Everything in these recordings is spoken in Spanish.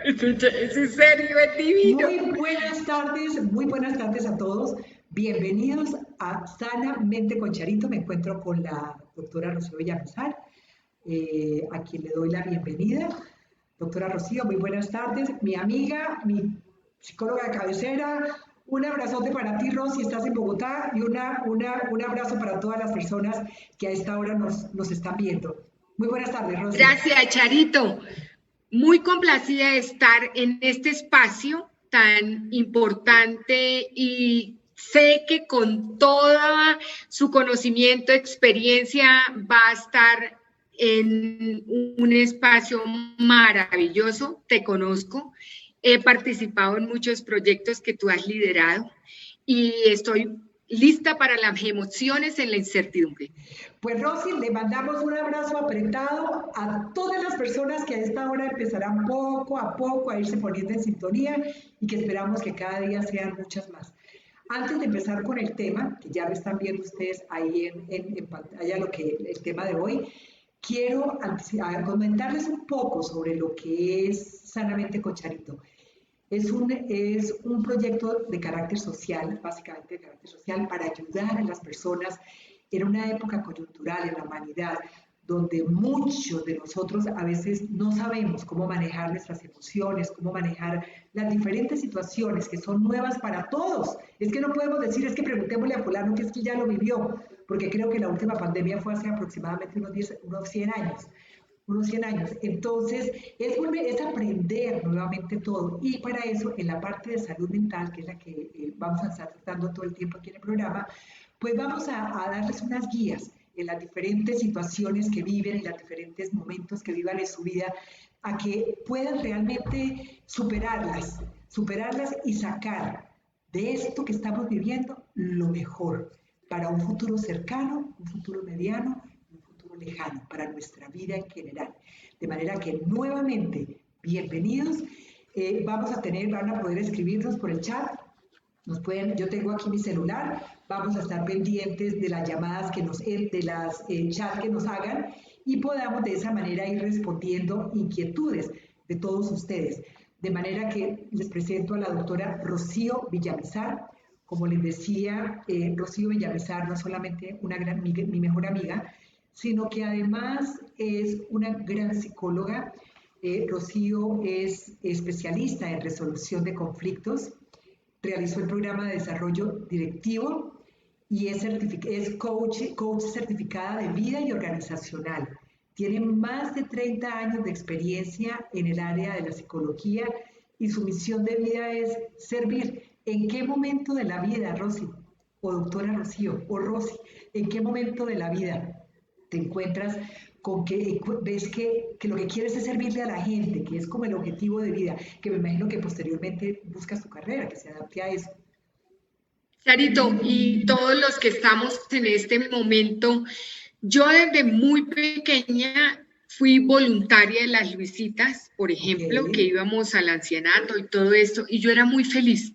Es en serio, es divino. Muy buenas tardes a todos. Bienvenidos a Sanamente con Charito. Me encuentro con la doctora Rocío Villamizar, a quien le doy la bienvenida. Doctora Rocío, muy buenas tardes. Mi amiga, mi psicóloga de cabecera, un abrazote para ti, Rosy, estás en Bogotá, y un abrazo para todas las personas que a esta hora nos están viendo. Muy buenas tardes, Rosy. Gracias, Charito. Muy complacida de estar en este espacio tan importante y sé que con todo su conocimiento, experiencia, va a estar en un espacio maravilloso. Te conozco, he participado en muchos proyectos que tú has liderado y estoy lista para las emociones en la incertidumbre. Pues Rosy, le mandamos un abrazo apretado a todas las personas que a esta hora empezarán poco a poco a irse poniendo en sintonía y que esperamos que cada día sean muchas más. Antes de empezar con el tema, que ya lo están viendo ustedes ahí en pantalla, el tema de hoy, quiero comentarles un poco sobre lo que es Sanamente con Charito. Es un proyecto de carácter social, básicamente de carácter social, para ayudar a las personas en una época coyuntural en la humanidad, donde muchos de nosotros a veces no sabemos cómo manejar nuestras emociones, cómo manejar las diferentes situaciones que son nuevas para todos. Es que no podemos decir, es que preguntémosle a fulano que es que ya lo vivió, porque creo que la última pandemia fue hace aproximadamente unos 100 años. Entonces, es aprender nuevamente todo. Y para eso, en la parte de salud mental, que es la que vamos a estar tratando todo el tiempo aquí en el programa, pues vamos a darles unas guías en las diferentes situaciones que viven, en los diferentes momentos que vivan en su vida, a que puedan realmente superarlas y sacar de esto que estamos viviendo lo mejor para un futuro cercano, un futuro mediano, un futuro lejano, para nuestra vida en general. De manera que nuevamente, bienvenidos. Van a poder escribirnos por el chat. Yo tengo aquí mi celular, vamos a estar pendientes de las llamadas de las chats que nos hagan y podamos de esa manera ir respondiendo inquietudes de todos ustedes. De manera que les presento a la doctora Rocío Villamizar. Como les decía, Rocío Villamizar no es solamente mi mejor amiga, sino que además es una gran psicóloga. Rocío es especialista en resolución de conflictos, realizó el programa de desarrollo directivo y es coach certificada de vida y organizacional. Tiene más de 30 años de experiencia en el área de la psicología y su misión de vida es servir. ¿En qué momento de la vida, Rosy, o doctora Rocío, o Rosy, en qué momento de la vida te encuentras con que ves que lo que quieres es servirle a la gente, que es como el objetivo de vida, que me imagino que posteriormente buscas tu carrera, que se adapte a eso? Charito, y todos los que estamos en este momento, yo desde muy pequeña fui voluntaria de las Luisitas, por Ok. ejemplo, que íbamos al ancianato y todo esto, y yo era muy feliz.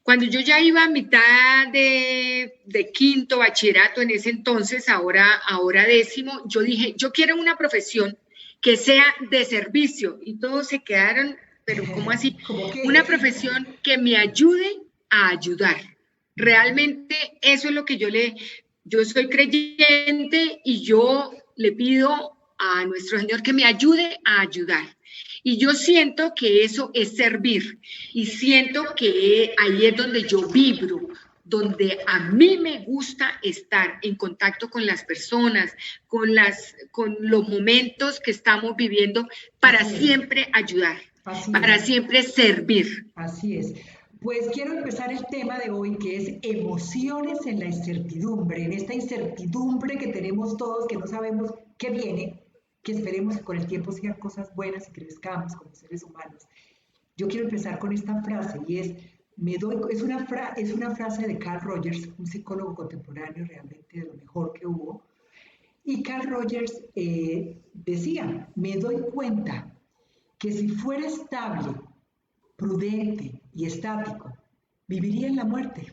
Cuando yo ya iba a mitad de quinto bachillerato en ese entonces, ahora décimo, yo dije, yo quiero una profesión que sea de servicio. Y todos se quedaron, pero ¿cómo así? ¿Cómo Una qué? profesión que me ayude a ayudar. Realmente eso es lo que yo soy creyente y yo le pido a nuestro Señor que me ayude a ayudar. Y yo siento que eso es servir y siento que ahí es donde yo vibro, donde a mí me gusta estar en contacto con las personas, con los momentos que estamos viviendo para Así es, siempre ayudar, así para es, siempre servir. así es. Pues quiero empezar el tema de hoy, que es emociones en la incertidumbre, en esta incertidumbre que tenemos todos, que no sabemos qué viene, que esperemos que con el tiempo sean cosas buenas y crezcamos como seres humanos. Yo quiero empezar con esta frase y es una frase de Carl Rogers, un psicólogo contemporáneo realmente de lo mejor que hubo. Y Carl Rogers decía, me doy cuenta que si fuera estable, prudente y estático, viviría en la muerte.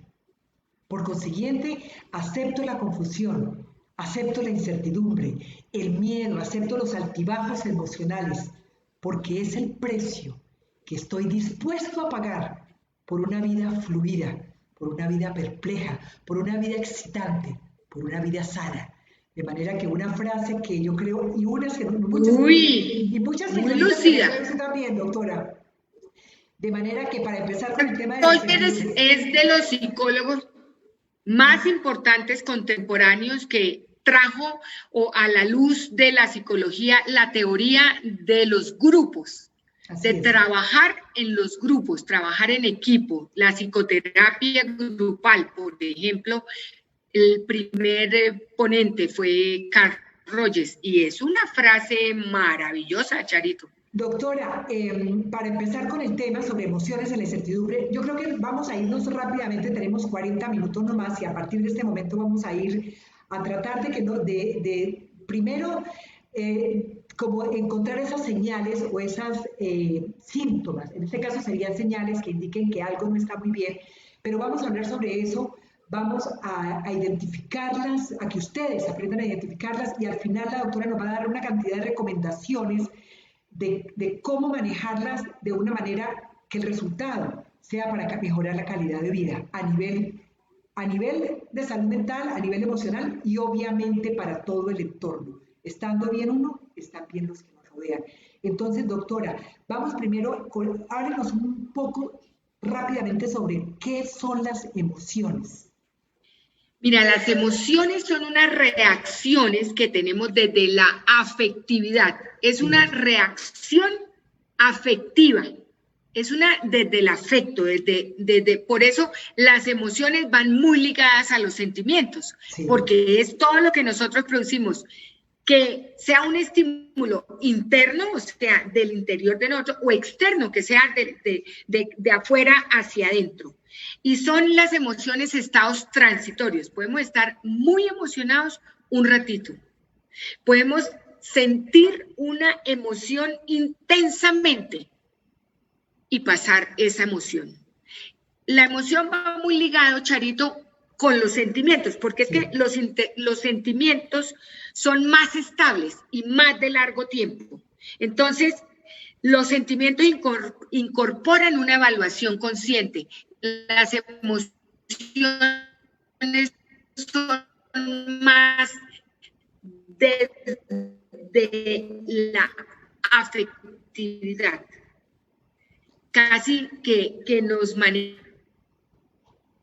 Por consiguiente, acepto la confusión, acepto la incertidumbre, el miedo, acepto los altibajos emocionales. porque es el precio que estoy dispuesto a pagar por una vida fluida, por una vida perpleja, por una vida excitante, por una vida sana. De manera que una frase que yo creo, y muchas muy señoritas que lucida. me también, doctora. De manera que para empezar con el tema de Entonces, es de los psicólogos más importantes contemporáneos que trajo a la luz de la psicología la teoría de los grupos, de trabajar en los grupos, trabajar en equipo, la psicoterapia grupal, por ejemplo. El primer ponente fue Carl Rogers y es una frase maravillosa, Charito. Doctora, para empezar con el tema sobre emociones en la incertidumbre, yo creo que vamos a irnos rápidamente, tenemos 40 minutos nomás y a partir de este momento vamos a ir a tratar primero como encontrar esas señales o esas síntomas, en este caso serían señales que indiquen que algo no está muy bien, pero vamos a hablar sobre eso. Vamos a identificarlas, a que ustedes aprendan a identificarlas y al final la doctora nos va a dar una cantidad de recomendaciones de cómo manejarlas de una manera que el resultado sea para mejorar la calidad de vida a nivel de salud mental, a nivel emocional y obviamente para todo el entorno. Estando bien uno, están bien los que nos rodean. Entonces, doctora, vamos primero, háblenos un poco rápidamente sobre qué son las emociones. Mira, las emociones son unas reacciones que tenemos desde la afectividad. Es una reacción afectiva. Es desde el afecto, por eso las emociones van muy ligadas a los sentimientos, porque es todo lo que nosotros producimos, que sea un estímulo interno, o sea, del interior de nosotros, o externo, que sea de afuera hacia adentro. Y son las emociones estados transitorios. Podemos estar muy emocionados un ratito. Podemos sentir una emoción intensamente y pasar esa emoción. La emoción va muy ligado, Charito, con los sentimientos, porque es que los sentimientos son más estables y más de largo tiempo. Entonces, los sentimientos incorporan una evaluación consciente. Las emociones son más de la afectividad, casi que nos manejan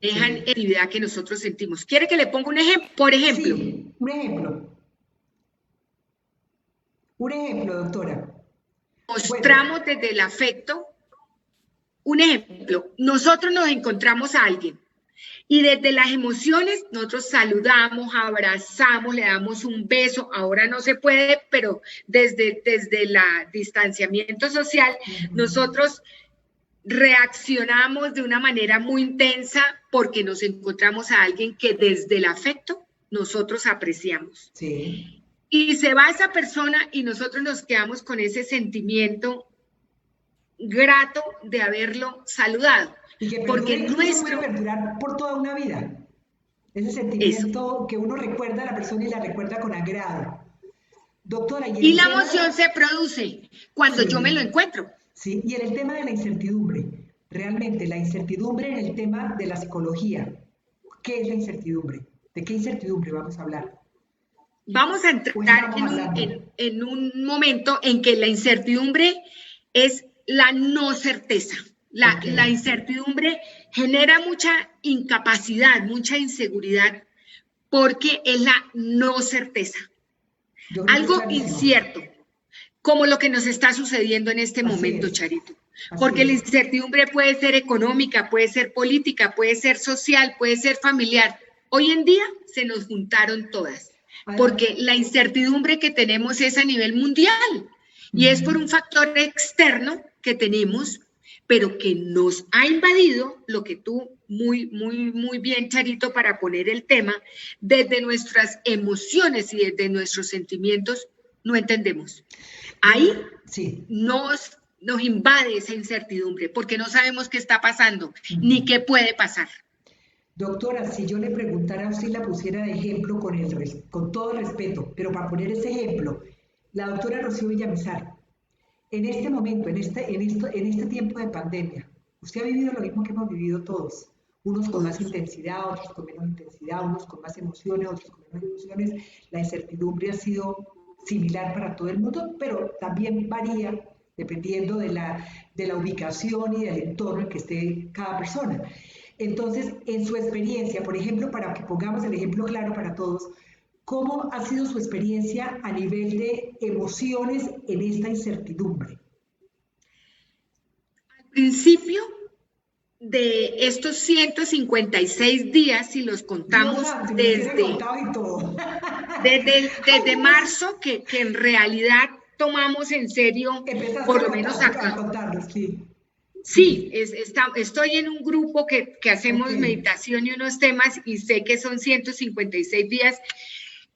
actividad que nosotros sentimos. ¿Quiere que le ponga un ejemplo? Por ejemplo. Sí, un ejemplo. Un ejemplo, doctora. Mostramos desde el afecto. Un ejemplo, nosotros nos encontramos a alguien y desde las emociones nosotros saludamos, abrazamos, le damos un beso. Ahora no se puede, pero desde el distanciamiento social, nosotros reaccionamos de una manera muy intensa porque nos encontramos a alguien que desde el afecto nosotros apreciamos. Sí. Y se va esa persona y nosotros nos quedamos con ese sentimiento grato de haberlo saludado. Y que puede perdurar por toda una vida. Ese sentimiento que uno recuerda a la persona y la recuerda con agrado. Doctora, y la emoción se produce cuando yo me lo encuentro. Sí, y en el tema de la incertidumbre, realmente la incertidumbre en el tema de la psicología, ¿qué es la incertidumbre? ¿De qué incertidumbre vamos a hablar? Vamos a entrar en un momento en que la incertidumbre es la no certeza. La incertidumbre genera mucha incapacidad, mucha inseguridad, porque es la no certeza. Algo incierto, como lo que nos está sucediendo en este momento, Charito. Porque la incertidumbre puede ser económica, puede ser política, puede ser social, puede ser familiar. Hoy en día se nos juntaron todas, porque la incertidumbre que tenemos es a nivel mundial y es por un factor externo que tenemos, pero que nos ha invadido, lo que tú muy bien, Charito, para poner el tema, desde nuestras emociones y desde nuestros sentimientos, no entendemos. Ahí nos invade esa incertidumbre, porque no sabemos qué está pasando, ni qué puede pasar. Doctora, si yo le preguntara a usted, la pusiera de ejemplo con todo respeto, pero para poner ese ejemplo, la doctora Rocío Villamizar, en este momento, en este tiempo de pandemia, usted ha vivido lo mismo que hemos vivido todos, unos con más Todos. intensidad, otros con menos intensidad, unos con más emociones, otros con menos emociones. La incertidumbre ha sido similar para todo el mundo, pero también varía dependiendo de la ubicación y del entorno en que esté cada persona. Entonces, en su experiencia, por ejemplo, para que pongamos el ejemplo claro para todos, ¿cómo ha sido su experiencia a nivel de emociones en esta incertidumbre? Al principio de estos 156 días, si los Dios contamos santo, y los tiene contados y todo. Ay, desde Dios. marzo, que en realidad tomamos en serio, Empezaste por lo menos a acá. contarlos, sí. Sí, Sí, estoy en un grupo que ok. hacemos meditación y unos temas y sé que son 156 días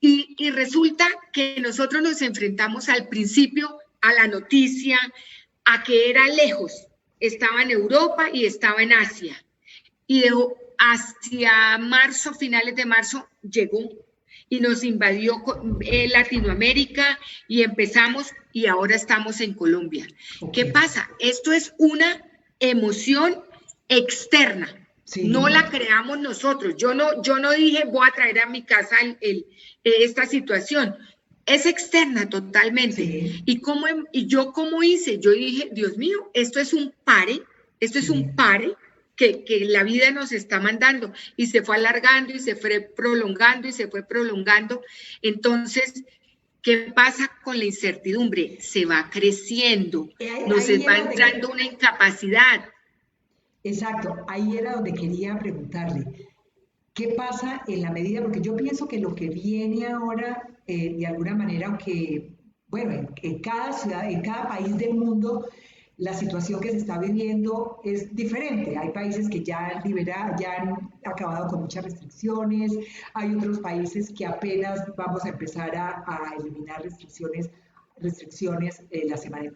y resulta que nosotros nos enfrentamos al principio a la noticia, a que era lejos, estaba en Europa y estaba en Asia y hacia marzo, finales de marzo, llegó y nos invadió Latinoamérica y empezamos y ahora estamos en Colombia. Ok, ¿Qué pasa? Esto es una emoción externa, no sí, la creamos nosotros. Yo no dije voy a traer a mi casa esta situación. Es externa totalmente. sí, Y yo cómo hice, yo dije, Dios mío, esto es sí. un pare que la vida nos está mandando y se fue alargando y se fue prolongando y se fue prolongando. Entonces, ¿qué pasa con la incertidumbre? Se va creciendo, nos Ahí va era donde, entrando una incapacidad. exacto, ahí era donde quería preguntarle, ¿qué pasa en la medida? Porque yo pienso que lo que viene ahora, de alguna manera, aunque, bueno, en cada ciudad, en cada país del mundo, la situación que se está viviendo es diferente. Hay países que ya han acabado con muchas restricciones, hay otros países que apenas vamos a empezar a eliminar restricciones la semana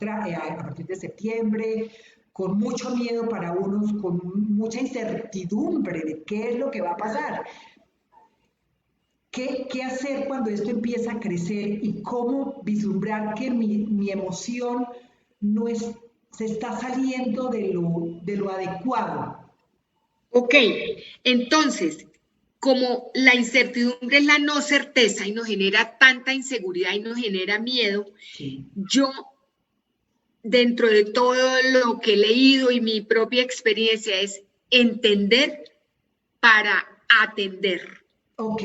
a partir de septiembre, con mucho miedo para unos, con mucha incertidumbre de qué es lo que va a pasar. ¿Qué hacer cuando esto empieza a crecer y cómo vislumbrar que mi emoción no es, se está saliendo de lo adecuado? Ok, entonces, como la incertidumbre es la no certeza y nos genera tanta inseguridad y nos genera miedo, Sí, yo dentro de todo lo que he leído y mi propia experiencia es entender para atender. ok,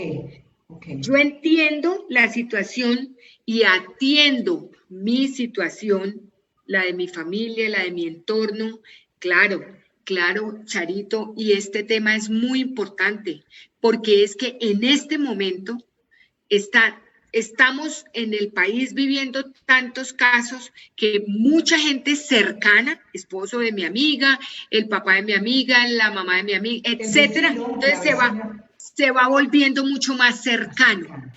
ok, Yo entiendo la situación y atiendo mi situación, la de mi familia, la de mi entorno. Claro, claro, Charito, y este tema es muy importante porque es que en este momento estamos en el país viviendo tantos casos que mucha gente cercana, esposo de mi amiga, el papá de mi amiga, la mamá de mi amiga, el etcétera, vecino, entonces la vecina, se va volviendo mucho más más cercano. cercana.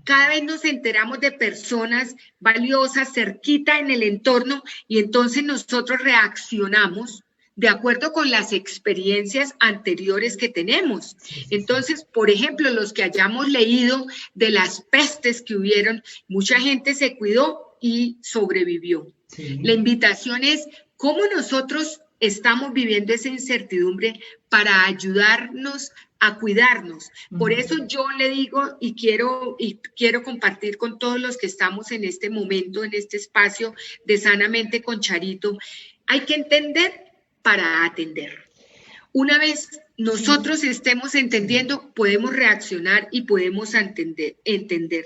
Cada vez nos enteramos de personas valiosas, cerquita en el entorno, y entonces nosotros reaccionamos de acuerdo con las experiencias anteriores que tenemos. Sí, sí, sí. Entonces, por ejemplo, los que hayamos leído de las pestes que hubieron, mucha gente se cuidó y sobrevivió. La Sí. invitación es cómo nosotros estamos viviendo esa incertidumbre para ayudarnos a cuidarnos. Por Ujú. eso yo le digo y quiero compartir con todos los que estamos en este momento, en este espacio de Sanamente con Charito, hay que entender para atender. Una vez Sí, nosotros estemos sí. entendiendo, podemos reaccionar y podemos entender.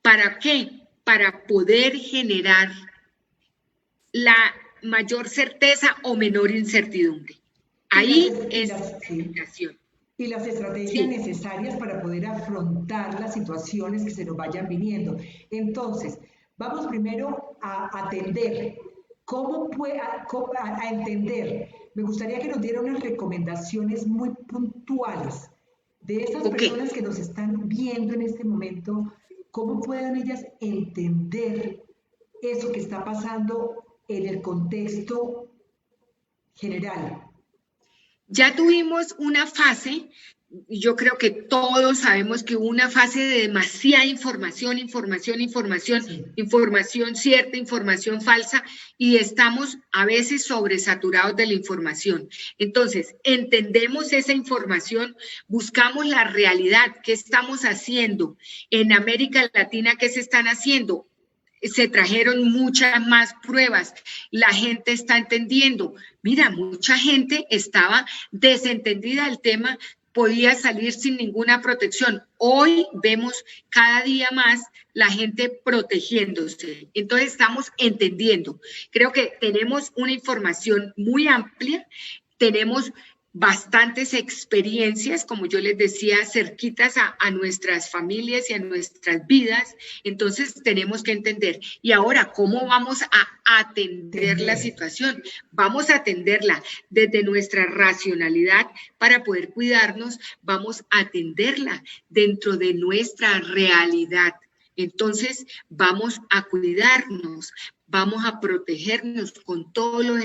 ¿Para qué? Para poder generar la mayor certeza o menor incertidumbre. Y las, Ahí y es las, la sí. invitación. Y las estrategias Sí, necesarias para poder afrontar las situaciones que se nos vayan viniendo. Entonces, vamos primero a atender. A entender? Me gustaría que nos diera unas recomendaciones muy puntuales de esas ok. personas que nos están viendo en este momento, cómo puedan ellas entender eso que está pasando en el contexto general. Ya tuvimos una fase yo creo que todos sabemos que hubo una fase de demasiada información, Sí. información cierta, información falsa, y estamos a veces sobresaturados de la información. Entonces, entendemos esa información, buscamos la realidad, qué estamos haciendo en América Latina, qué se están haciendo. Se trajeron muchas más pruebas, la gente está entendiendo. Mira, mucha gente estaba desentendida del tema, podía salir sin ninguna protección. Hoy vemos cada día más la gente protegiéndose. Entonces estamos entendiendo. Creo que tenemos una información muy amplia, tenemos bastantes experiencias, como yo les decía, cerquitas a nuestras familias y a nuestras vidas. Entonces tenemos que entender. Y ahora, ¿cómo vamos a atender la situación? Vamos a atenderla desde nuestra racionalidad para poder cuidarnos, vamos a atenderla dentro de nuestra realidad. Entonces vamos a cuidarnos, vamos a protegernos con todos los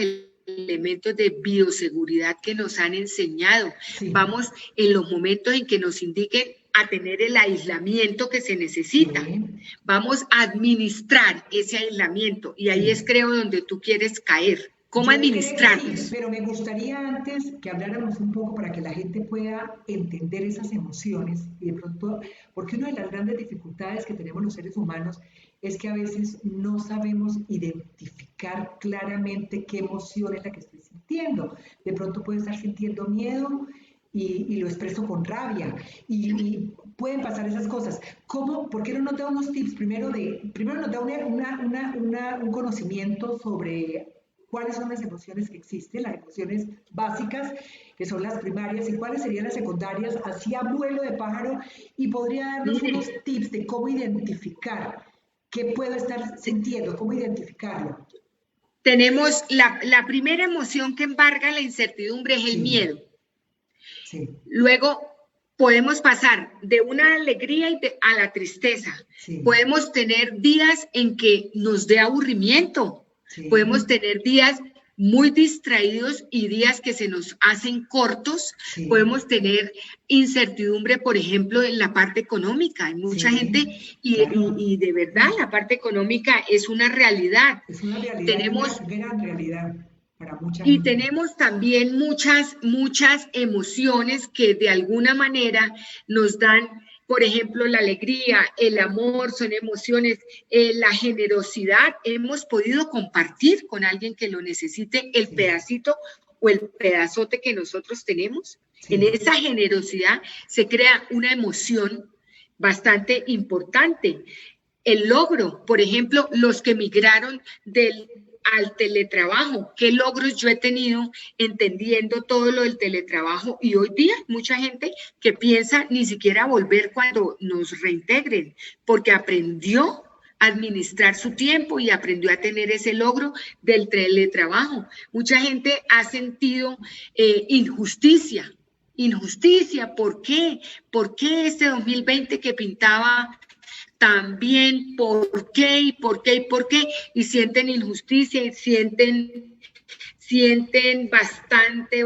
elementos de bioseguridad que nos han enseñado. Sí. Vamos en los momentos en que nos indiquen a tener el aislamiento que se necesita. Sí. Vamos a administrar ese aislamiento y ahí es, creo, donde tú quieres caer. ¿Cómo administrarlo? Sí, pero me gustaría antes que habláramos un poco para que la gente pueda entender esas emociones y de pronto, porque una de las grandes dificultades que tenemos los seres humanos es que a veces no sabemos identificar claramente qué emoción es la que estoy sintiendo. De pronto puedo estar sintiendo miedo y lo expreso con rabia y pueden pasar esas cosas. ¿Cómo? ¿Por qué no nos da unos tips? Primero nos da un conocimiento sobre cuáles son las emociones que existen, las emociones básicas, que son las primarias, y cuáles serían las secundarias, así a vuelo de pájaro, y podría darnos unos tips de cómo identificar qué puedo estar sintiendo, cómo identificarlo. Tenemos la primera emoción que embarga la incertidumbre es el miedo. Sí. Luego podemos pasar de una alegría a la tristeza. Sí. Podemos tener días en que nos dé aburrimiento. Sí. Podemos tener días muy distraídos y días que se nos hacen cortos. Sí. Podemos tener incertidumbre, por ejemplo, en la parte económica. Hay mucha gente y de verdad la parte económica es una realidad. Es una realidad, tenemos, una gran realidad para mucha gente. Y tenemos también muchas emociones que de alguna manera nos dan. Por ejemplo, la alegría, el amor, son emociones, la generosidad. Hemos podido compartir con alguien que lo necesite el pedacito o el pedazote que nosotros tenemos. Sí. En esa generosidad se crea una emoción bastante importante. El logro, por ejemplo, los que migraron al teletrabajo, qué logros yo he tenido entendiendo todo lo del teletrabajo, y hoy día mucha gente que piensa ni siquiera volver cuando nos reintegren, porque aprendió a administrar su tiempo y aprendió a tener ese logro del teletrabajo. Mucha gente ha sentido injusticia. ¿Por qué? ¿Por qué este 2020 que pintaba también? ¿Por qué? ¿Y por qué? ¿Y por qué? Y sienten injusticia y sienten bastante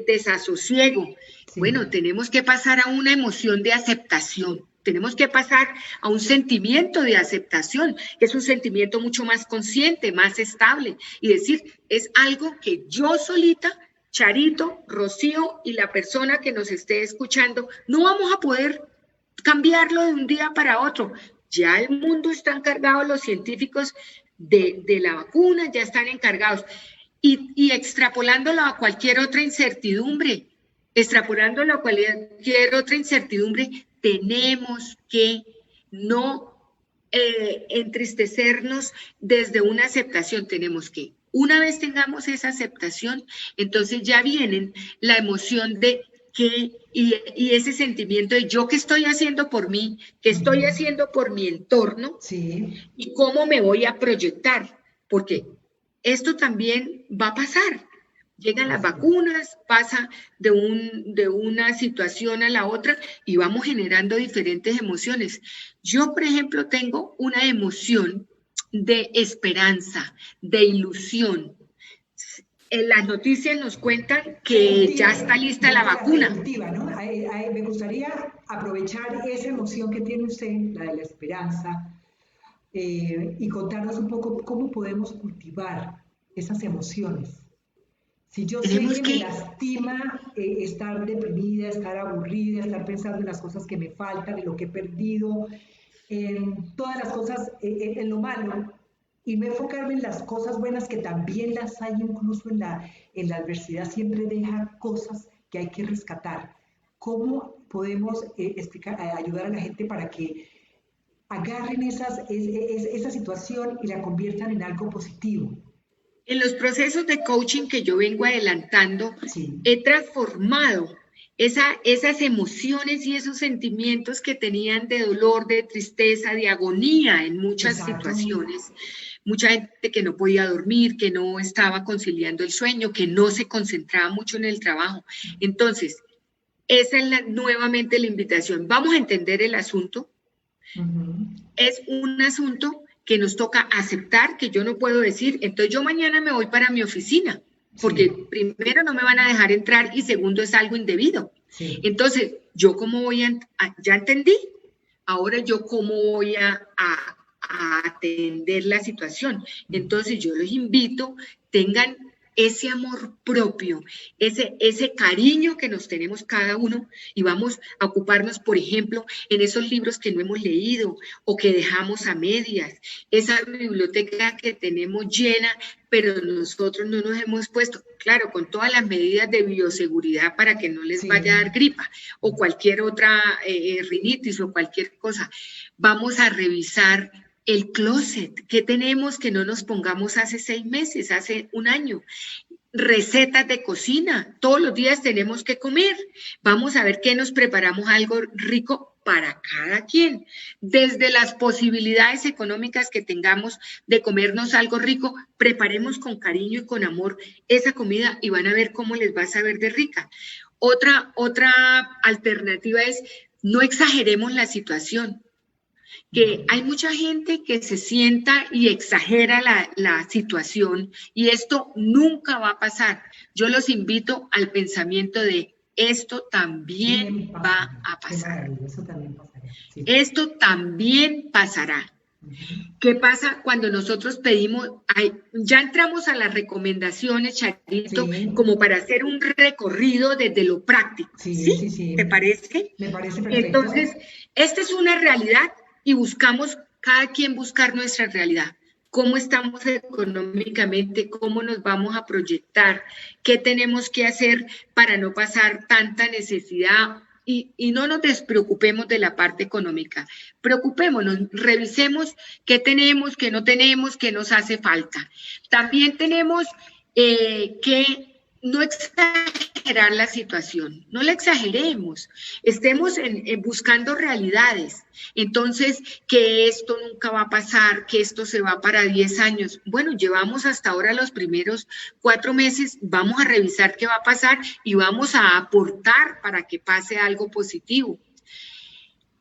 desasosiego. Sí. Bueno, tenemos que pasar a una emoción de aceptación. Tenemos que pasar a un sentimiento de aceptación, que es un sentimiento mucho más consciente, más estable. Y decir, es algo que yo solita, Charito, Rocío y la persona que nos esté escuchando, no vamos a poder cambiarlo de un día para otro. Ya el mundo está encargado, los científicos de la vacuna ya están encargados. Y extrapolándolo a cualquier otra incertidumbre, tenemos que no entristecernos desde una aceptación. Tenemos que, una vez tengamos esa aceptación, entonces ya viene la emoción de y ese sentimiento de yo qué estoy haciendo por mí, qué estoy haciendo por mi entorno, sí, y cómo me voy a proyectar, porque esto también va a pasar. Llegan las vacunas, pasa de una situación a la otra y vamos generando diferentes emociones. Yo, por ejemplo, tengo una emoción de esperanza, de ilusión. las noticias nos cuentan que ya está lista la vacuna. ¿No? Me gustaría aprovechar esa emoción que tiene usted, la de la esperanza, y contarnos un poco cómo podemos cultivar esas emociones. Si yo sé que me lastima estar deprimida, estar aburrida, estar pensando en las cosas que me faltan, en lo que he perdido, en todas las cosas, en lo malo, y no enfocarme en las cosas buenas que también las hay incluso en la adversidad, siempre deja cosas que hay que rescatar. ¿Cómo podemos ayudar a la gente para que agarren esa situación y la conviertan en algo positivo? En los procesos de coaching que yo vengo adelantando, sí, he transformado esas emociones y esos sentimientos que tenían de dolor, de tristeza, de agonía en muchas situaciones. Mucha gente que no podía dormir, que no estaba conciliando el sueño, que no se concentraba mucho en el trabajo. Entonces, esa es nuevamente la invitación. Vamos a entender el asunto. Es un asunto que nos toca aceptar, que yo no puedo decir, entonces yo mañana me voy para mi oficina, porque primero no me van a dejar entrar y segundo es algo indebido. Entonces, ¿yo cómo voy ya entendí? Ahora yo cómo voy a atender la situación. Entonces yo los invito, tengan ese amor propio, ese cariño que nos tenemos cada uno y vamos a ocuparnos, por ejemplo, en esos libros que no hemos leído o que dejamos a medias, esa biblioteca que tenemos llena, pero nosotros no nos hemos puesto, claro, con todas las medidas de bioseguridad para que no les vaya a dar gripa o cualquier otra rinitis o cualquier cosa. Vamos a revisar el closet, ¿qué tenemos que no nos pongamos hace 6 meses, hace un año? Recetas de cocina, todos los días tenemos que comer. Vamos a ver qué nos preparamos algo rico para cada quien. Desde las posibilidades económicas que tengamos de comernos algo rico, preparemos con cariño y con amor esa comida y van a ver cómo les va a saber de rica. Otra alternativa es no exageremos la situación. Que hay mucha gente que se sienta y exagera la situación y esto nunca va a pasar. Yo los invito al pensamiento de esto también va a pasar. Esto también pasará. ¿Qué pasa cuando nosotros pedimos? Ya entramos a las recomendaciones, Charito, como para hacer un recorrido desde lo práctico. ¿Sí? ¿Te parece? Me parece perfecto. Entonces, esta es una realidad y buscamos, cada quien buscar nuestra realidad. ¿Cómo estamos económicamente? ¿Cómo nos vamos a proyectar? ¿Qué tenemos que hacer para no pasar tanta necesidad? Y no nos despreocupemos de la parte económica. Preocupémonos, revisemos qué tenemos, qué no tenemos, qué nos hace falta. También tenemos que no exagerar la situación, no la exageremos, estemos buscando realidades. Entonces, que esto nunca va a pasar, que esto se va para 10 años. Bueno, llevamos hasta ahora los primeros 4 meses, vamos a revisar qué va a pasar y vamos a aportar para que pase algo positivo.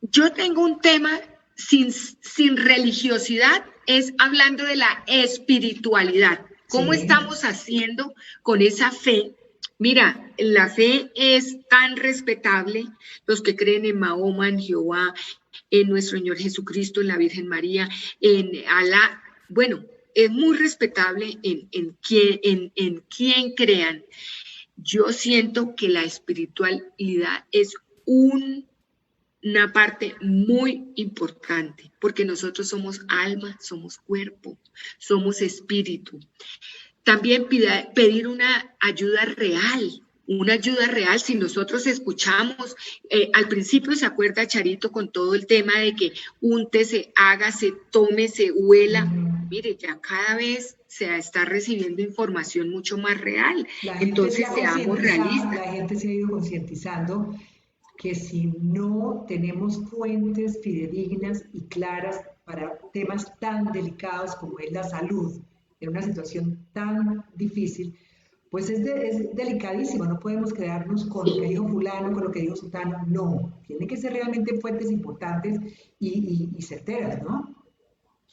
Yo tengo un tema sin religiosidad, es hablando de la espiritualidad. ¿Cómo estamos haciendo con esa fe? Mira, la fe es tan respetable, los que creen en Mahoma, en Jehová, en nuestro Señor Jesucristo, en la Virgen María, en Alá. Bueno, es muy respetable en quién crean. Yo siento que la espiritualidad es una parte muy importante, porque nosotros somos alma, somos cuerpo, somos espíritu. También pedir una ayuda real si nosotros escuchamos, al principio se acuerda Charito con todo el tema de que úntese, hágase, tómese, huela. Mire, ya cada vez se está recibiendo información mucho más real, entonces seamos realistas. La gente se ha ido concientizando que si no tenemos fuentes fidedignas y claras para temas tan delicados como es la salud, en una situación tan difícil, pues es delicadísimo, no podemos quedarnos con lo que dijo fulano, con lo que dijo sultano, no, tiene que ser realmente fuentes importantes y certeras, ¿no?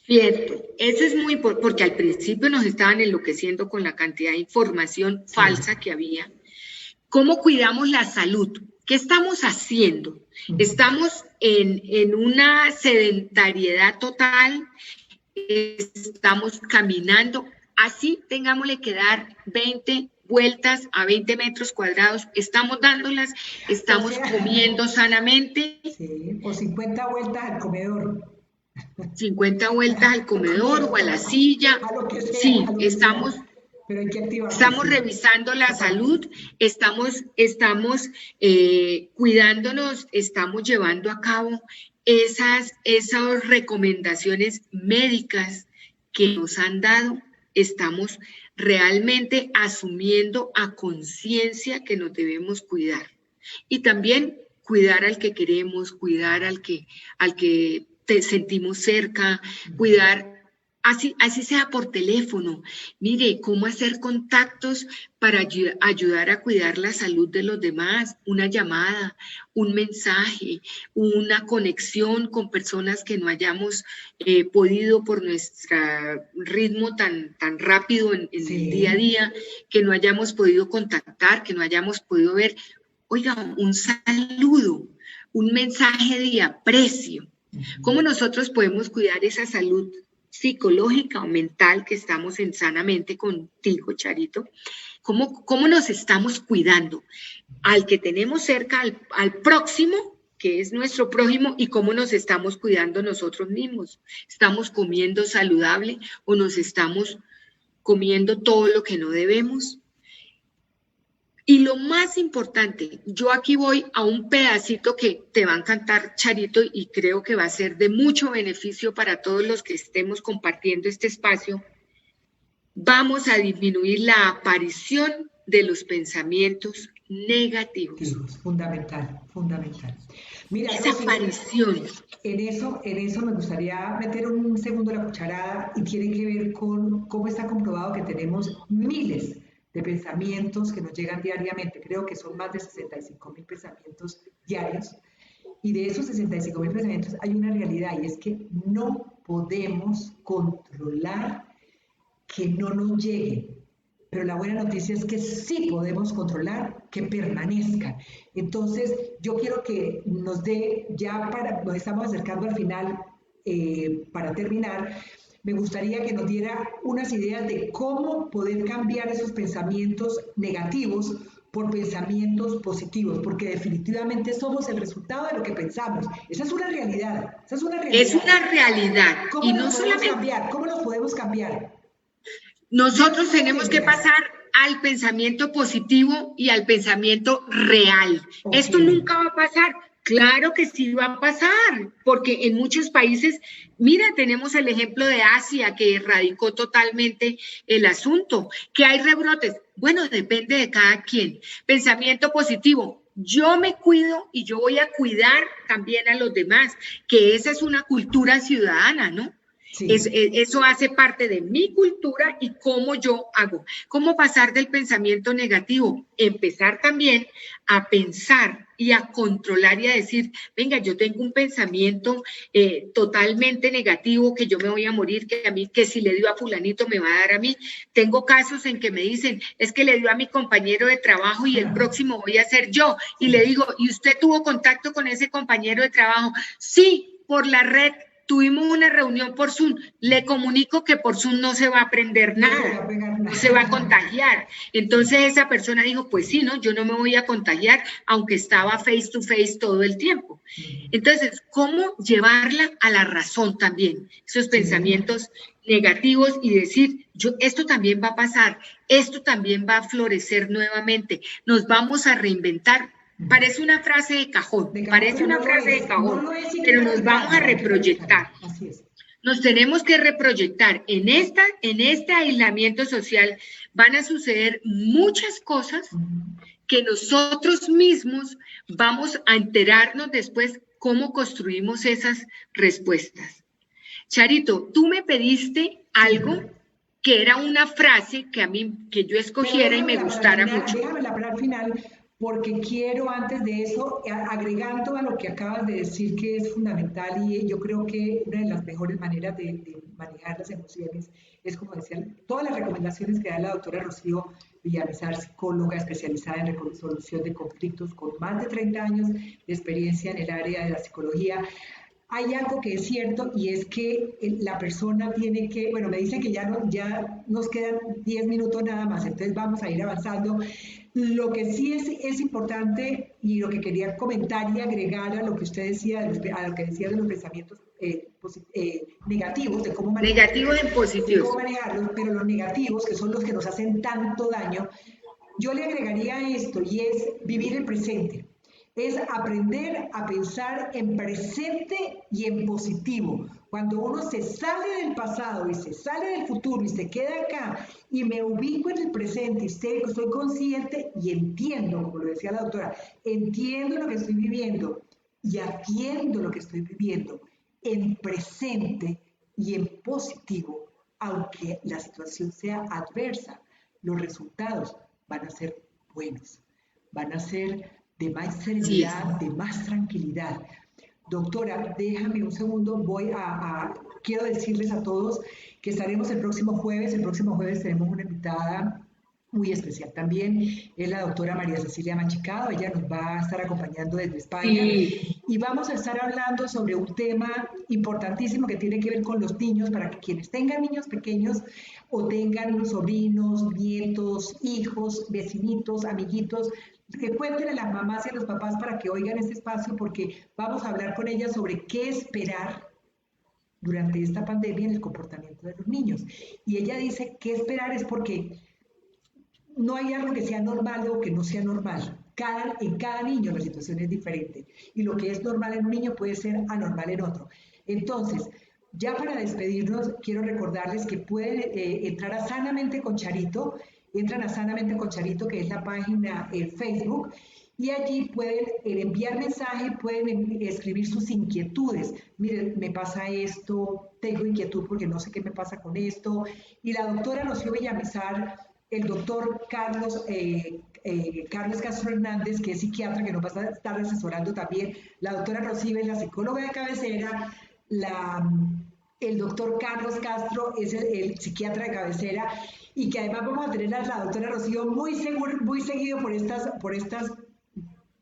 Cierto, eso es muy importante, porque al principio nos estaban enloqueciendo con la cantidad de información Sí. falsa que había. ¿Cómo cuidamos la salud? ¿Qué estamos haciendo? Estamos en una sedentariedad total, estamos caminando, así tengámosle que dar 20 vueltas a 20 metros cuadrados, estamos dándolas, O estamos sea, comiendo sanamente, sí, o 50 vueltas al comedor. 50 vueltas al Al comedor o a la comedor, silla. a lo que sea, Sí, a lo que sea. estamos, Pero hay que activarse, estamos sí. revisando la Totalmente. salud, estamos cuidándonos, estamos llevando a cabo esas recomendaciones médicas que nos han dado, estamos realmente asumiendo a conciencia que nos debemos cuidar. Y también cuidar al que queremos, cuidar al que te sentimos cerca, cuidar, así sea por teléfono. Mire, cómo hacer contactos para ayudar a cuidar la salud de los demás, una llamada, un mensaje, una conexión con personas que no hayamos podido por nuestro ritmo tan rápido en el día a Sí. día, que no hayamos podido contactar, que no hayamos podido ver. Oiga, un saludo, un mensaje de aprecio. ¿Cómo nosotros podemos cuidar esa salud psicológica o mental que estamos en sanamente contigo, Charito? ¿Cómo nos estamos cuidando? Al que tenemos cerca, al próximo, que es nuestro prójimo, y cómo nos estamos cuidando nosotros mismos. ¿Estamos comiendo saludable o nos estamos comiendo todo lo que no debemos? Y lo más importante, yo aquí voy a un pedacito que te va a encantar, Charito, y creo que va a ser de mucho beneficio para todos los que estemos compartiendo este espacio. Vamos a disminuir la aparición de los pensamientos negativos. Fundamental, fundamental. Mira, Esa Rosy, aparición. en eso me gustaría meter un segundo la cucharada y tiene que ver con cómo está comprobado que tenemos miles de pensamientos que nos llegan diariamente. Creo que son más de 65.000 pensamientos diarios. Y de esos 65.000 pensamientos hay una realidad y es que no podemos controlar que no nos lleguen. Pero la buena noticia es que sí podemos controlar que permanezcan. Entonces, yo quiero que nos dé, nos estamos acercando al final, para terminar, me gustaría que nos diera unas ideas de cómo poder cambiar esos pensamientos negativos por pensamientos positivos, porque definitivamente somos el resultado de lo que pensamos. Esa es una realidad, esa es una Es realidad. una realidad. ¿Cómo Y los no podemos solamente cambiar? ¿Cómo los podemos cambiar? Ya nosotros para tenemos que terminar. pasar al pensamiento positivo y al pensamiento real. Ok. Esto nunca va a pasar. Claro que sí va a pasar, porque en muchos países, mira, tenemos el ejemplo de Asia que erradicó totalmente el asunto, que hay rebrotes. Bueno, depende de cada quien. Pensamiento positivo. Yo me cuido y yo voy a cuidar también a los demás, que esa es una cultura ciudadana, ¿no? Sí. Eso hace parte de mi cultura y cómo yo hago. ¿Cómo pasar del pensamiento negativo? Empezar también a pensar y a controlar y a decir, venga, yo tengo un pensamiento totalmente negativo, que yo me voy a morir, que a mí, que si le dio a fulanito me va a dar a mí. Tengo casos en que me dicen, es que le dio a mi compañero de trabajo y el próximo voy a ser yo. Y le digo, ¿y usted tuvo contacto con ese compañero de trabajo? Sí, por la red. Tuvimos una reunión por Zoom, le comunico que por Zoom no se va a aprender No se va nada, a pegar no se va a nada. contagiar. Entonces esa persona dijo, pues sí, ¿no? Yo no me voy a contagiar, aunque estaba face to face todo el tiempo. Entonces, ¿cómo llevarla a la razón también? Esos Sí. pensamientos negativos y decir, esto también va a pasar, esto también va a florecer nuevamente, nos vamos a reinventar. Parece una frase de cajón, Pero no lo es. No lo es y hay que pero nos vamos a practicarlo, hay que practicarlo. reproyectar. Así es. Nos tenemos que reproyectar. En este aislamiento social van a suceder muchas cosas que nosotros mismos vamos a enterarnos después cómo construimos esas respuestas. Charito, tú me pediste algo Sí. que era una frase que yo escogiera y me gustara mucho. Déjamela para el final, porque quiero antes de eso, agregando a lo que acabas de decir que es fundamental y yo creo que una de las mejores maneras de manejar las emociones es, como decía, todas las recomendaciones que da la doctora Rocío Villamizar, psicóloga especializada en resolución de conflictos con más de 30 años de experiencia en el área de la psicología. Hay algo que es cierto y es que la persona tiene que, bueno, me dicen que ya nos quedan 10 minutos nada más, entonces vamos a ir avanzando. Lo que sí es importante y lo que quería comentar y agregar a lo que usted decía, a lo que decía de los pensamientos negativos, de cómo Negativos en positivos. manejarlos, pero los negativos, que son los que nos hacen tanto daño, yo le agregaría esto y es vivir el presente. Es aprender a pensar en presente y en positivo. Cuando uno se sale del pasado y se sale del futuro y se queda acá y me ubico en el presente y soy consciente y entiendo, como lo decía la doctora, entiendo lo que estoy viviendo y atiendo lo que estoy viviendo en presente y en positivo, aunque la situación sea adversa, los resultados van a ser buenos, van a ser de más serenidad, de más tranquilidad. Doctora, déjame un segundo, quiero decirles a todos que estaremos el próximo jueves tenemos una invitada muy especial también, es la doctora María Cecilia Machicado, ella nos va a estar acompañando desde España y vamos a estar hablando sobre un tema importantísimo que tiene que ver con los niños, para que quienes tengan niños pequeños o tengan sobrinos, nietos, hijos, vecinitos, amiguitos, que cuenten a las mamás y a los papás para que oigan este espacio, porque vamos a hablar con ellas sobre qué esperar durante esta pandemia en el comportamiento de los niños. Y ella dice qué esperar es porque no hay algo que sea normal o que no sea normal. En cada niño la situación es diferente y lo que es normal en un niño puede ser anormal en otro. Entonces, ya para despedirnos, quiero recordarles que pueden entrar a Sanamente con Charito, entran a Sanamente con Charito, que es la página en Facebook, y allí pueden enviar mensaje, pueden escribir sus inquietudes. Miren, me pasa esto, tengo inquietud porque no sé qué me pasa con esto. Y la doctora Rocío Villamizar, el doctor Carlos Castro Hernández, que es psiquiatra, que nos va a estar asesorando también, la doctora Rocío es la psicóloga de cabecera, el doctor Carlos Castro es el psiquiatra de cabecera, y que además vamos a tener a la doctora Rocío muy seguido por estas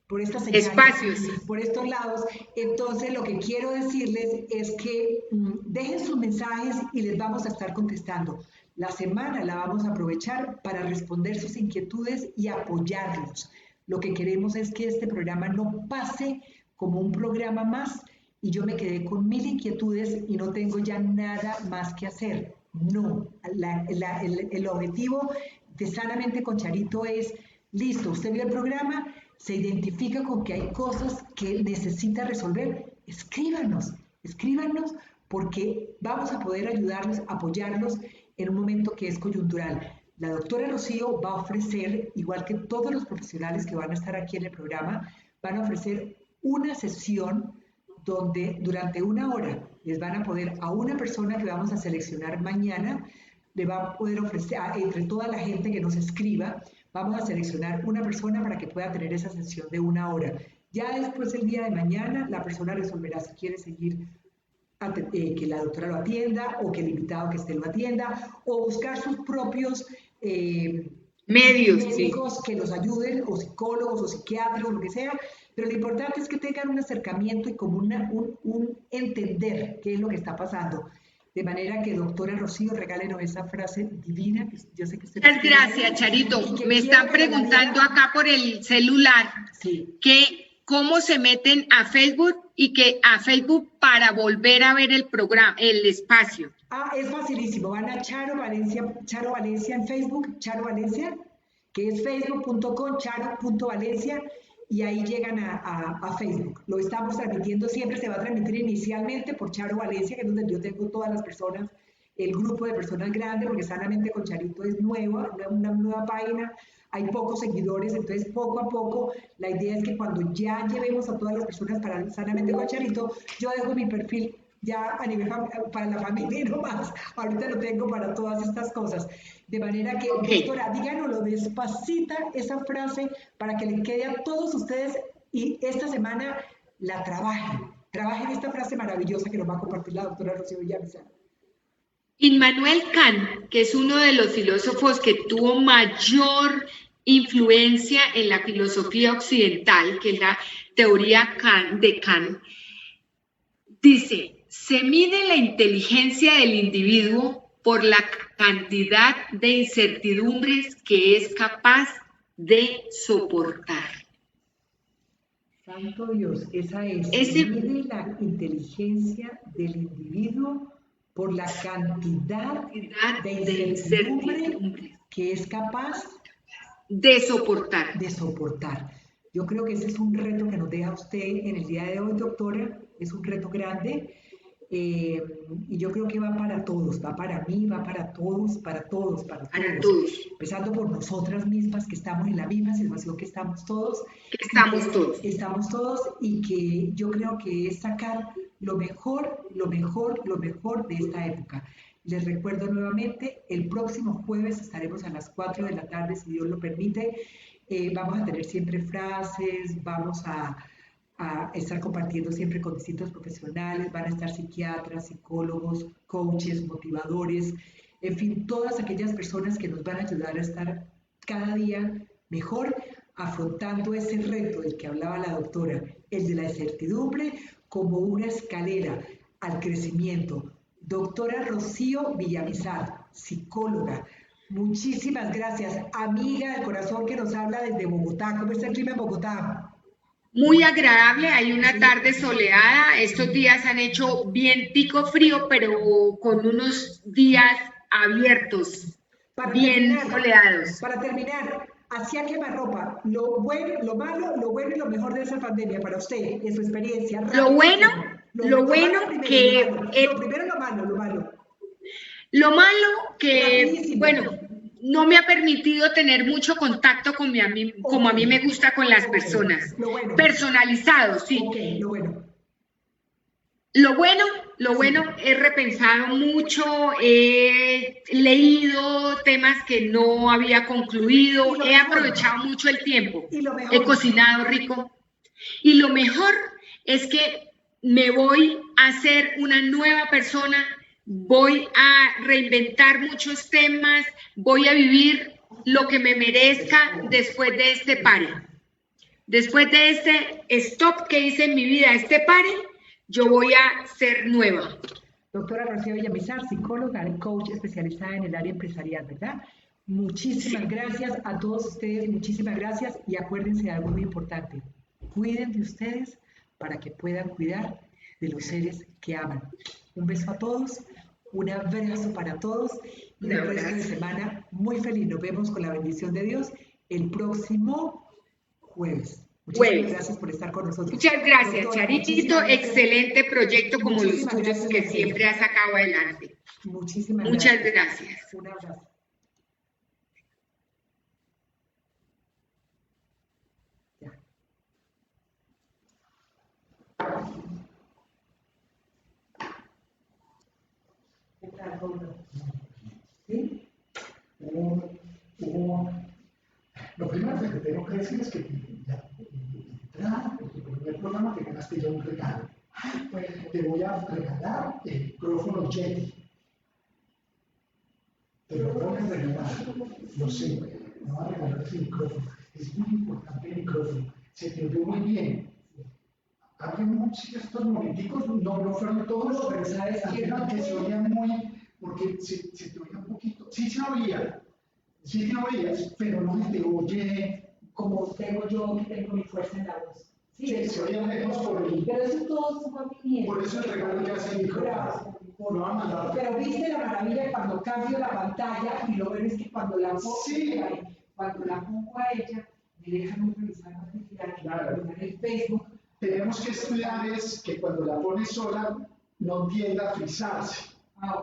señales, espacios, por estos lados. Entonces, lo que quiero decirles es que dejen sus mensajes y les vamos a estar contestando. La semana la vamos a aprovechar para responder sus inquietudes y apoyarlos. Lo que queremos es que este programa no pase como un programa más y yo me quedé con 1000 inquietudes y no tengo ya nada más que hacer. No, el objetivo de Sanamente con Charito es, listo, usted vio el programa, se identifica con que hay cosas que necesita resolver, escríbanos porque vamos a poder ayudarlos, apoyarlos en un momento que es coyuntural. La doctora Rocío va a ofrecer, igual que todos los profesionales que van a estar aquí en el programa, van a ofrecer una sesión donde durante 1 hora les van a poder a una persona que vamos a seleccionar mañana, le va a poder ofrecer, entre toda la gente que nos escriba, vamos a seleccionar una persona para que pueda tener esa sesión de 1 hora. Ya después, el día de mañana, la persona resolverá si quiere seguir que la doctora lo atienda o que el invitado que esté lo atienda o buscar sus propios medios médicos que los ayuden, o psicólogos o psiquiatras o lo que sea, pero lo importante es que tengan un acercamiento y como un entender qué es lo que está pasando. De manera que, doctora Rocío, regálenos esa frase divina. Que yo sé que usted... Muchas gracias, Charito. Me están preguntando acá por el celular cómo se meten a Facebook y que a Facebook para volver a ver el programa, el espacio. Es facilísimo. Van a Charo Valencia en Facebook, Charo Valencia, que es facebook.com, charo.valencia, y ahí llegan a Facebook. Lo estamos transmitiendo, siempre se va a transmitir inicialmente por Charo Valencia, que es donde yo tengo todas las personas, el grupo de personas grandes, porque Sanamente con Charito es una nueva página, hay pocos seguidores, entonces poco a poco la idea es que cuando ya llevemos a todas las personas para Sanamente con Charito, yo dejo mi perfil ya a nivel para la familia y no más. Ahorita lo tengo para todas estas cosas. De manera que, Ok. doctora, díganoslo despacita esa frase para que le quede a todos ustedes y esta semana la trabajen. Trabajen esta frase maravillosa que nos va a compartir la doctora Rocío Villamizar. Immanuel Kant, que es uno de los filósofos que tuvo mayor influencia en la filosofía occidental, que es la teoría de Kant, dice, se mide la inteligencia del individuo por la cantidad de incertidumbres que es capaz de soportar. Santo Dios, esa es, Ese, mide la inteligencia del individuo por la cantidad de incertidumbre que es capaz de soportar. de soportar. Yo creo que ese es un reto que nos deja usted en el día de hoy, doctora, es un reto grande. Y yo creo que va para todos, va para mí, va para todos, para todos, para todos. Empezando por nosotras mismas que estamos en la misma situación que estamos todos. Estamos todos y que yo creo que es sacar lo mejor de esta época. Les recuerdo nuevamente, el próximo jueves estaremos a las 4 de la tarde, si Dios lo permite. Vamos a tener siempre frases, vamos a estar compartiendo siempre con distintos profesionales, van a estar psiquiatras, psicólogos, coaches, motivadores, en fin, todas aquellas personas que nos van a ayudar a estar cada día mejor afrontando ese reto del que hablaba la doctora, el de la incertidumbre como una escalera al crecimiento. Doctora Rocío Villamizar, psicóloga, muchísimas gracias, amiga del corazón que nos habla desde Bogotá. ¿Cómo está el clima en Bogotá? Muy agradable, hay una tarde soleada, estos días han hecho vientico frío, pero con unos días abiertos, bien soleados. Para terminar, hacia quemarropa, lo bueno, lo malo, lo bueno y lo mejor de esa pandemia para usted, en su experiencia. Lo bueno que... Lo primero, lo malo. Lo malo que, bueno, no me ha permitido tener mucho contacto con como a mí me gusta con las personas. Personalizado, sí. Lo bueno. Lo bueno, he repensado mucho, he leído temas que no había concluido, he aprovechado mucho el tiempo, he cocinado rico. Y lo mejor es que me voy a ser una nueva persona, voy a reinventar muchos temas, voy a vivir lo que me merezca después de este pare. Después de este stop que hice en mi vida, este pare, yo voy a ser nueva. Doctora Rocío Villamizar, psicóloga y coach especializada en el área empresarial, ¿verdad? Muchísimas gracias a todos ustedes, muchísimas gracias y acuérdense de algo muy importante. Cuiden de ustedes para que puedan cuidar de los seres que aman. Un beso a todos, un abrazo para todos y un resto de semana muy feliz. Nos vemos con la bendición de Dios el próximo jueves. Muchísimas gracias por estar con nosotros. Muchas gracias, doctora, Charito. Excelente proyecto como los tuyos que siempre has sacado adelante. Muchas gracias. Un abrazo. ¿Sí? Lo primero que tengo que decir es que ya, en tu primer programa te ganaste ya un regalo. Te voy a regalar el micrófono Yeti. Te lo voy a regalar. Lo sé, me va a regalar ese micrófono. Es muy importante el micrófono. Se te oyó muy bien. Había estos momenticos, no fueron todos, pero sabes que se oían muy, porque se te oía un poquito. Sí se oías, pero no se te oye como tengo yo, que tengo mi fuerza en la voz. Sí, se oía lejos por el... Pero eso todos son viniendo. Por eso el regalo que hace el micrófono. No va a mandar. Pero viste la maravilla cuando cambio la pantalla y lo bueno es que cuando la pongo a ella, me dejan un revisar en el Facebook. Tenemos que estudiar es que cuando la pones sola no tienda a frizarse.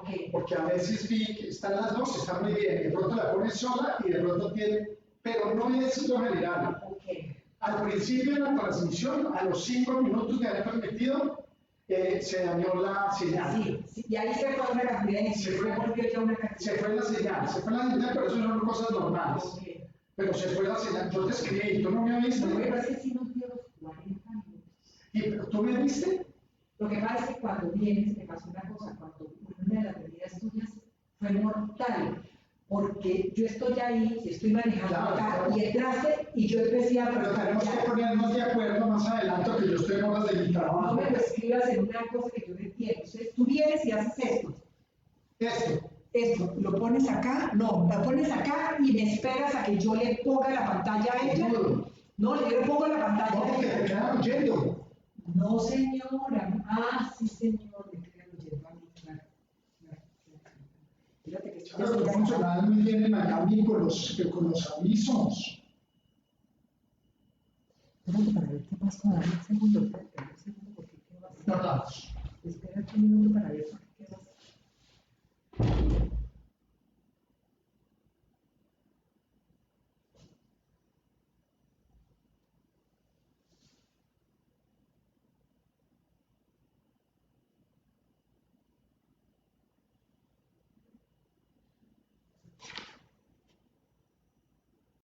Okay. Porque a veces vi que están las dos, están muy bien, de pronto la pones sola y de pronto tiene, pero no es lo general. Okay. Al principio de la transmisión, a los 5 minutos de haber permitido, se dañó la señal. Sí, sí, y ahí se fue una cantidad de Se fue, se fue la señal, pero eso son cosas normales. Pero se fue la señal, yo te escribí, tú no me viste. No, pero es que sí nos dio los 40 minutos. ¿Y tú me viste? Lo que pasa es que cuando vienes, me pasó una cosa, cuando una de las medidas tuyas fue mortal, porque yo estoy ahí, estoy manejando Claro, acá, claro. y entraste, y yo empecé a Pero tenemos que ponernos de acuerdo más adelante, que yo estoy en horas de mi no trabajo. me lo escribas en una cosa que yo no entiendo. Entonces, tú vienes y haces esto. Esto, lo pones acá, no, lo pones acá y me esperas a que yo le ponga la pantalla a ella. No, yo le pongo la pantalla No, a porque ella. te quedan oyendo. No, señora. Ah, sí, señor, me quedan oyendo a mí, claro. Fíjate que Claro, tú funcionabas muy bien en Miami con los avisos. Espérate para ver qué pasó. Dame un segundo, espérate, un segundo, porque qué va a No, Espérate un minuto para ver.